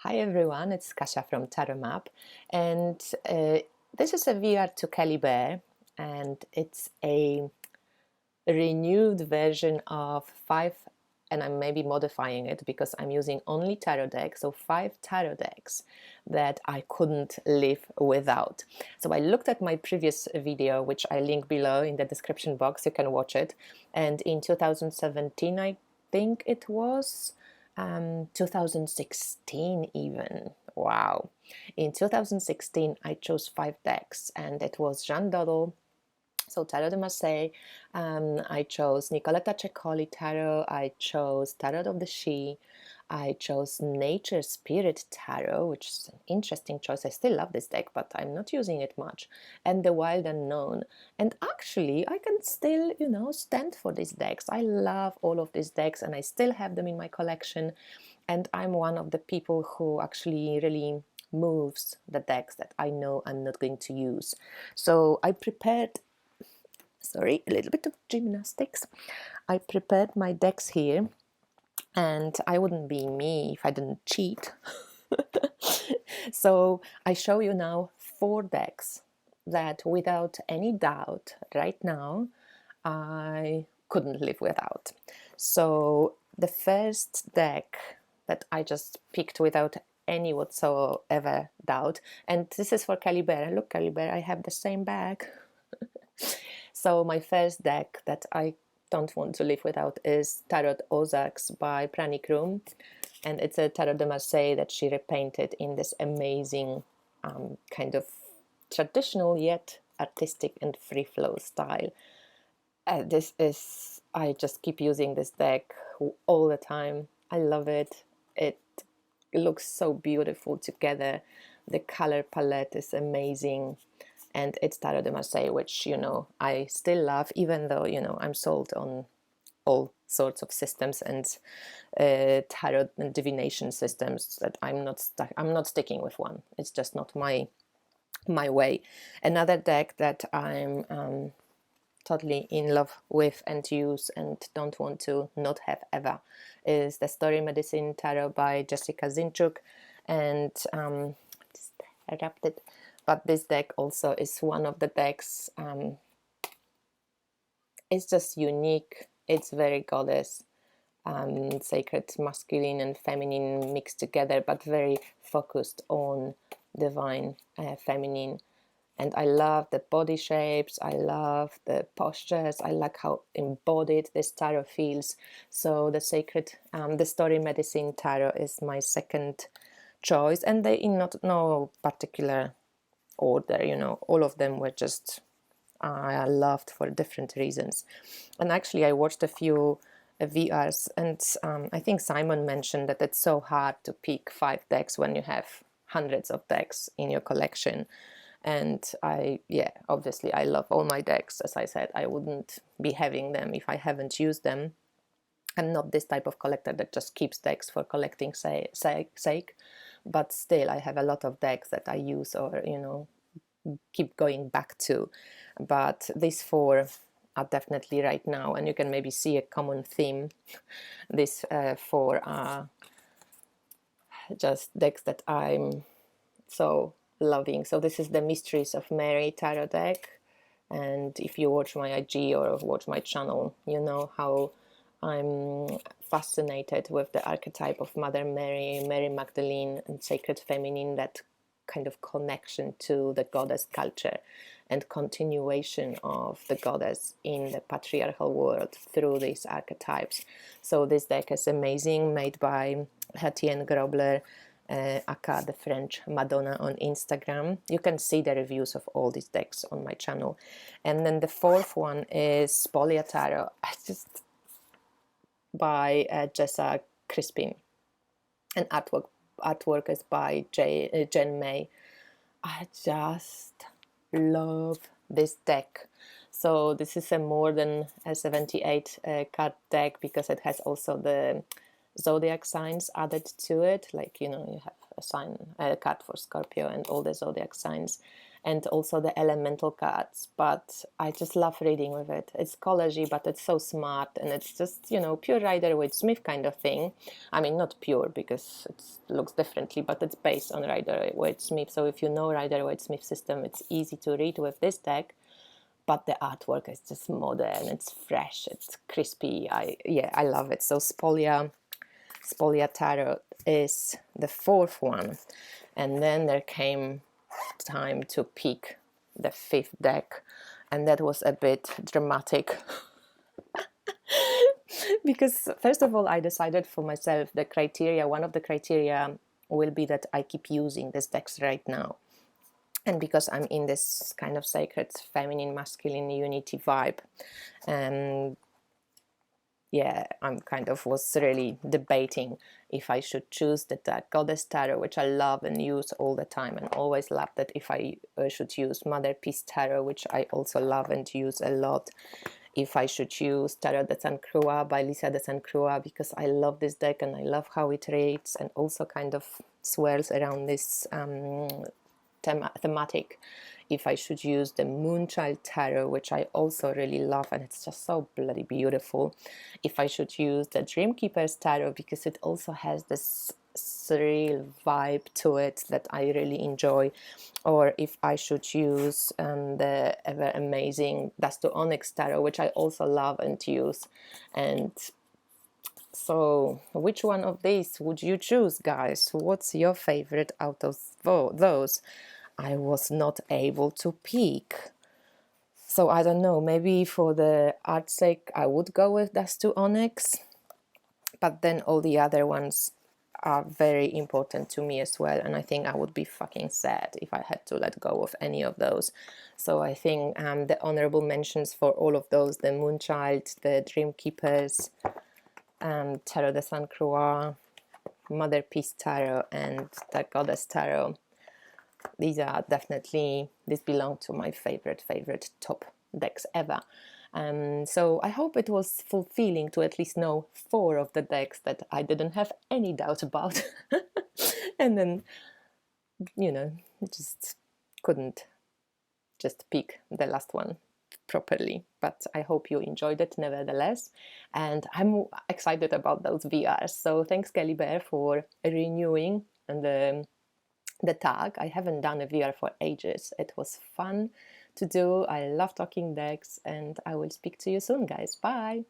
Hi everyone, it's Kasia from Tarot Map, and this is a VR to Kelly Bear, and it's a renewed version of five, and I'm maybe modifying it because I'm using only tarot decks, so 5 tarot decks that I couldn't live without. So I looked at my previous video, which I link below in the description box, you can watch it, and in 2017 I think it was, 2016 even. Wow. In 2016 I chose 5 decks, and it was Jeanne Dodal, so Tarot de Marseille, I chose Nicoletta Ceccoli Tarot, I chose Tarot of the She, I chose Nature Spirit Tarot, which is an interesting choice. I still love this deck, but I'm not using it much, and The Wild Unknown. And actually, I can still, stand for these decks. I love all of these decks, and I still have them in my collection, and I'm one of the people who actually really moves the decks that I know I'm not going to use. So I prepared, sorry, a little bit of gymnastics. I prepared my decks here, and I wouldn't be me if I didn't cheat. So I show you now 4 decks that without any doubt right now I couldn't live without. So the first deck that I just picked without any whatsoever doubt, and this is for Kelly Bear. Look, Kelly Bear, I have the same bag. So my first deck that I don't want to live without is Tarot Ozarks by Prani Krum, and it's a Tarot de Marseille that she repainted in this amazing kind of traditional yet artistic and free flow style. I just keep using this deck all the time. I love it. It looks so beautiful together. The color palette is amazing, and it's Tarot de Marseille, which I still love, even though I'm sold on all sorts of systems and tarot and divination systems that I'm not sticking with one. It's just not my way. Another deck that I'm totally in love with and use and don't want to not have ever is the Story Medicine Tarot by Jessica Zinchuk, and just adapted. But this deck also is one of the decks. It's just unique. It's very goddess, sacred, masculine and feminine mixed together, but very focused on divine feminine. And I love the body shapes, I love the postures, I like how embodied this tarot feels. So the the Story Medicine Tarot is my second choice, and they in no particular order, all of them were just I loved for different reasons. And actually I watched a few VRs, and I think Simon mentioned that it's so hard to pick 5 decks when you have hundreds of decks in your collection. And obviously I love all my decks. As I said, I wouldn't be having them if I haven't used them. I'm not this type of collector that just keeps decks for collecting sake, but still I have a lot of decks that I use or keep going back to. But these 4 are definitely right now, and you can maybe see a common theme. These 4 are just decks that I'm so loving. So this is the Mysteries of Mary tarot deck, and if you watch my IG or watch my channel, you know how I'm fascinated with the archetype of Mother Mary, Mary Magdalene and Sacred Feminine, that kind of connection to the goddess culture and continuation of the goddess in the patriarchal world through these archetypes. So this deck is amazing, made by Etienne Grobler, aka the French Madonna on Instagram. You can see the reviews of all these decks on my channel. And then the 4th one is Spolia Tarot, by Jessa Crispin, and artwork is by Jen May. I just love this deck. So this is a more than a 78 card deck, because it has also the zodiac signs added to it. Like you have sign, card for Scorpio and all the zodiac signs, and also the elemental cards. But I just love reading with it. It's collagey, but it's so smart, and it's just, you know, pure Rider-Waite-Smith kind of thing. I mean, not pure because it looks differently, but it's based on Rider-Waite-Smith. So if you know Rider-Waite-Smith system, it's easy to read with this deck. But the artwork is just modern, it's fresh, it's crispy. I love it. So Spolia Tarot is the fourth one, and then there came time to pick the fifth deck, and that was a bit dramatic. Because first of all, I decided for myself the criteria, one of the criteria will be that I keep using these decks right now. And because I'm in this kind of sacred feminine masculine unity vibe, yeah, I'm kind of was really debating if I should choose the Goddess Tarot, which I love and use all the time and always loved it, if I should use Mother Peace Tarot, which I also love and use a lot, if I should use Tarot de Sainte Croix by Lisa de Sainte Croix, because I love this deck and I love how it reads and also kind of swirls around this thematic, if I should use the Moonchild Tarot, which I also really love and it's just so bloody beautiful, if I should use the Dreamkeeper's Tarot because it also has this surreal vibe to it that I really enjoy, or if I should use the ever amazing Dust to Onyx Tarot, which I also love and use. And so which one of these would you choose, guys? What's your favorite out of those? I was not able to pick. So I don't know, maybe for the art's sake I would go with Dust to Onyx, but then all the other ones are very important to me as well, and I think I would be fucking sad if I had to let go of any of those. So I think the honorable mentions for all of those, the Moonchild, the Dreamkeepers, Tarot de Sainte Croix, Mother Peace Tarot, and the Goddess Tarot, these are definitely, these belong to my favorite top decks ever. So I hope it was fulfilling to at least know 4 of the decks that I didn't have any doubt about. And then, you know, just couldn't just pick the last one properly, but I hope you enjoyed it nevertheless, and I'm excited about those VRs. So thanks Kelly Bear for renewing the tag. I haven't done a VR for ages. It was fun to do. I love talking decks, and I will speak to you soon, guys. Bye.